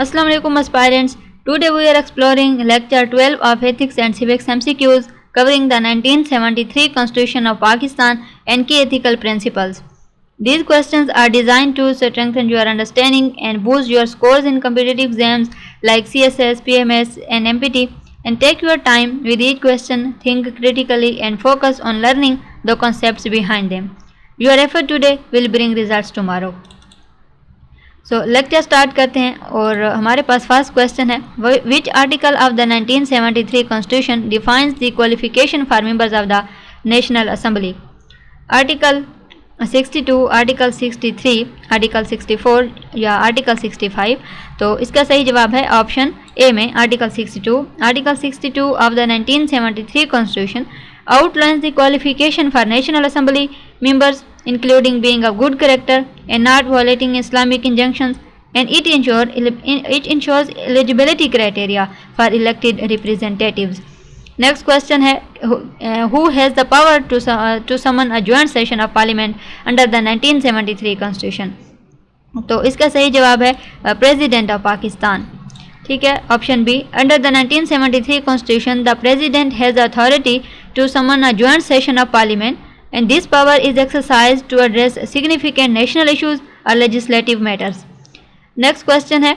Assalamu alaikum aspirants. Today we are exploring lecture 12 of Ethics and Civics MCQs covering the 1973 Constitution of Pakistan and key ethical principles. These questions are designed to strengthen your understanding and boost your scores in competitive exams like CSS, PMS and MPT, and take your time with each question, think critically and focus on learning the concepts behind them. Your effort today will bring results tomorrow. Lecture start करते हैं और हमारे पास first question है, which article of the 1973 constitution defines the qualification for members of the national assembly? Article 62, article 63, article 64 या article 65? तो इसका सही जवाब है ऑप्शन ए में article 62. Article 62 of the 1973 constitution outlines the qualification for National Assembly members, including being of good character and not violating Islamic injunctions, and it ensures eligibility criteria for elected representatives. Next question है, who has the power to summon a joint session of parliament under the 1973 constitution? तो इसका सही जवाब है president of Pakistan. ठीक है, option B. Under the 1973 constitution the president has authority to summon a joint session of parliament, and this power is exercised to address significant national issues or legislative matters. Next question है,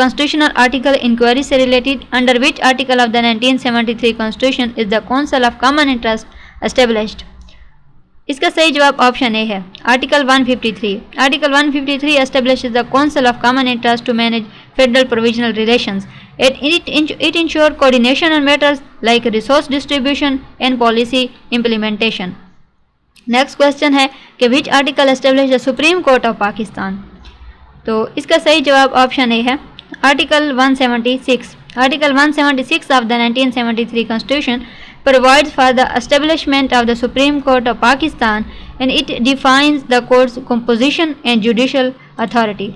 constitutional article inquiry से related, under which article of the 1973 constitution is the council of common interest established? इसका सही जवाब option A है article 153. Article 153 establishes the council of common interest to manage federal provisional relations. It ensures coordination on matters like resource distribution and policy implementation. Next question है कि which article established the Supreme Court of Pakistan? तो इसका सही जवाब option A है article 176. Article 176 of the 1973 Constitution provides for the establishment of the Supreme Court of Pakistan, and it defines the court's composition and judicial authority.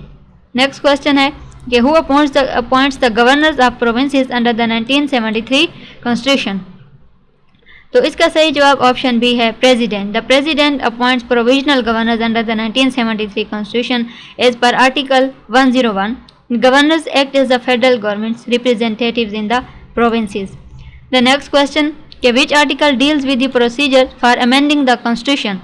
Next question है कि who appoints the governors of provinces under the 1973 Constitution? तो इसका सही जवाब option B है president. The president appoints provisional governors under the 1973 Constitution as per Article 101. Governors act as the federal government's representatives in the provinces. The next question कि which article deals with the procedure for amending the Constitution?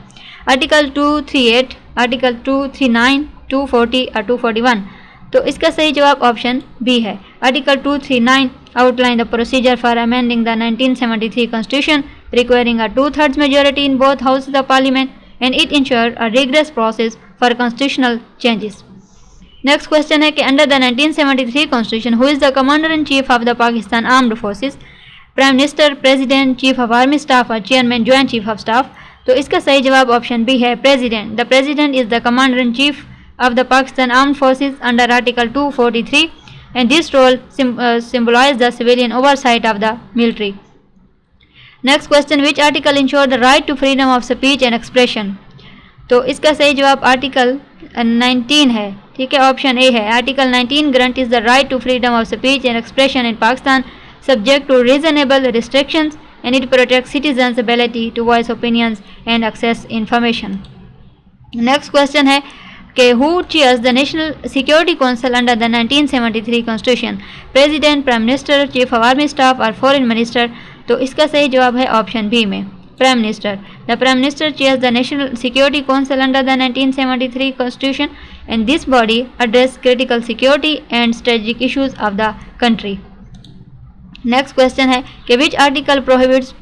Article 238, Article 239, 240 और 241? तो इसका सही जवाब option B है article 239 outline the procedure for amending the 1973 Constitution, requiring a 2/3 majority in both houses of Parliament, and it ensured a rigorous process for constitutional changes. Next question है कि under the 1973 Constitution, who is the Commander-in-Chief of the Pakistan Armed Forces? Prime minister, president, chief of army staff और chairman joint chief of staff? तो इसका सही जवाब option B है president. The president is the commander in chief of the Pakistan Armed Forces under Article 243, and this role symbolizes the civilian oversight of the military. Next question, which article ensures the right to freedom of speech and expression? तो इसका सही जवाब article 19 है. ठीक है, option A है article 19 guarantees the right to freedom of speech and expression in Pakistan subject to reasonable restrictions, and it protects citizens' ability to voice opinions and access information. Next question है कि who chairs the National Security Council under the 1973 Constitution? President, prime minister, chief of army staff और foreign minister? तो इसका सही जवाब है option B में prime minister. The prime minister chairs the National Security Council under the 1973 Constitution, and this body address critical security and strategic issues of the country. Next question है कि which article prohibits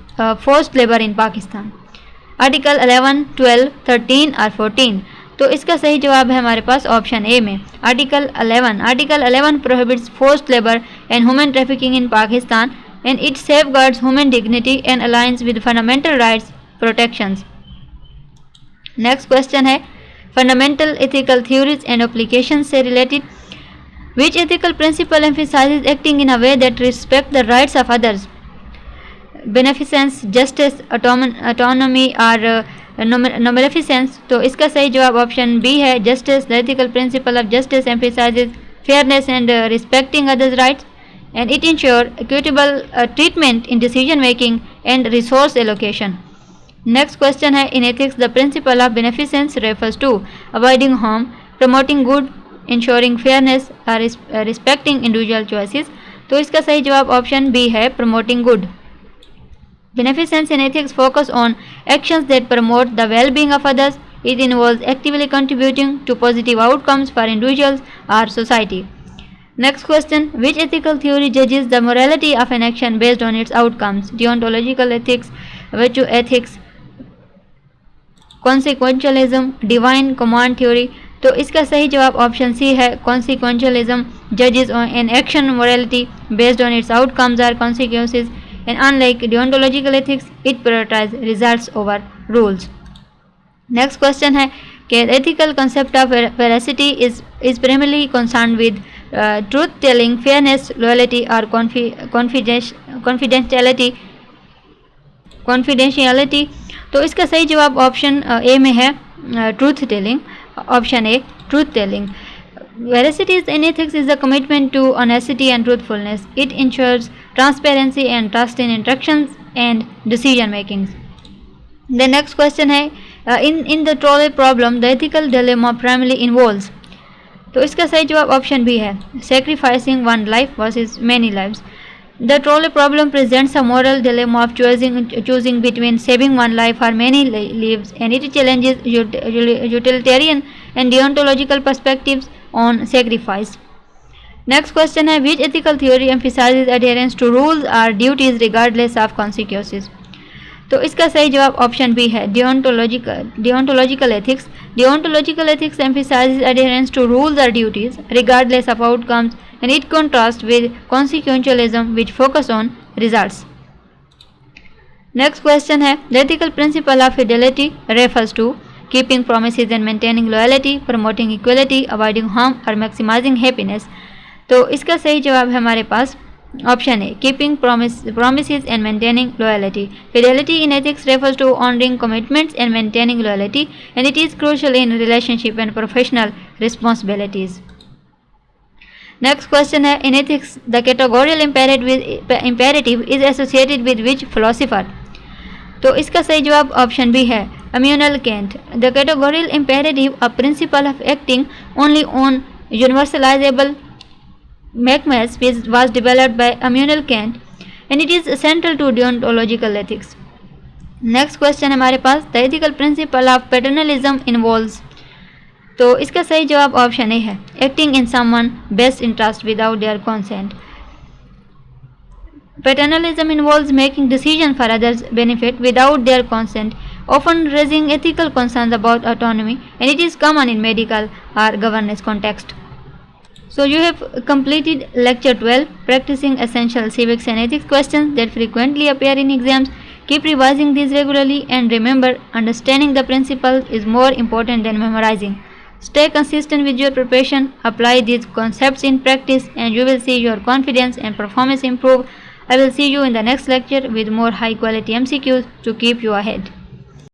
forced labor in Pakistan? Article 11, 12, 13 और 14? तो इसका सही जवाब है हमारे पास option A में article 11. Article 11 prohibits forced labor and human trafficking in Pakistan, and it safeguards human dignity and aligns with fundamental rights protections. Next question है fundamental ethical theories and applications से related. Which ethical principle emphasizes acting in a way that respects the rights of others? Beneficence, justice, autonomy और non-maleficence? तो इसका सही जवाब option B है justice. The ethical principle of justice emphasizes fairness and respecting others' rights, and it ensures equitable treatment in decision making and resource allocation. Next question है in ethics the principle of beneficence refers to avoiding harm, promoting good ensuring fairness or respecting individual choices. तो इसका सही जवाब option B है, promoting good. Beneficence in ethics focus on actions that promote the well-being of others. It involves actively contributing to positive outcomes for individuals or society. Next question, which ethical theory judges the morality of an action based on its outcomes? Deontological ethics, virtue ethics, consequentialism, divine command theory. तो इसका सही जवाब option C है, consequentialism judges an action morality based on its outcomes or consequences, and unlike deontological ethics, it prioritizes results over rules. Next question है कि ethical concept of veracity is primarily concerned with truth telling, fairness, loyalty or confidentiality. तो इसका सही जवाब option A में है, truth telling, option a truth telling. Veracity in ethics is a commitment to honesty and truthfulness. It ensures transparency and trust in interactions and decision making. The next question है, in the trolley problem the ethical dilemma primarily involves. तो इसका सही जवाब option B है, sacrificing one life versus many lives. The trolley problem presents a moral dilemma of choosing between saving one life or many lives, and it challenges utilitarian and deontological perspectives on sacrifice. Next question है, which ethical theory emphasizes adherence to rules or duties regardless of consequences? तो इसका सही जवाब option B है, deontological ethics. Deontological ethics emphasizes adherence to rules or duties regardless of outcomes, and it contrasts with consequentialism which focus on results. Next question है, the ethical principle of fidelity refers to keeping promises and maintaining loyalty, promoting equality, avoiding harm or maximizing happiness. तो इसका सही जवाब है हमारे पास option है, keeping promises and maintaining loyalty. Fidelity in ethics refers to honoring commitments and maintaining loyalty, and it is crucial in relationship and professional responsibilities. Next question है, in ethics the categorical imperative is associated with which philosopher? तो इसका सही जवाब option B है, Immanuel Kant. The categorical imperative, a principle of acting only on universalizable maxims, was developed by Immanuel Kant, and it is central to deontological ethics. Next question हमारे पास, the ethical principle of paternalism involves. तो इसका सही जवाब option A है, acting in someone's best interest without their consent. Paternalism involves making decisions for others' benefit without their consent, often raising ethical concerns about autonomy, and it is common in medical or governance context. So you have completed lecture 12, practicing essential civics and ethics questions that frequently appear in exams. Keep revising these regularly, and remember, understanding the principles is more important than memorizing. Stay consistent with your preparation, apply these concepts in practice, and you will see your confidence and performance improve. I will see you in the next lecture with more high quality MCQs to keep you ahead.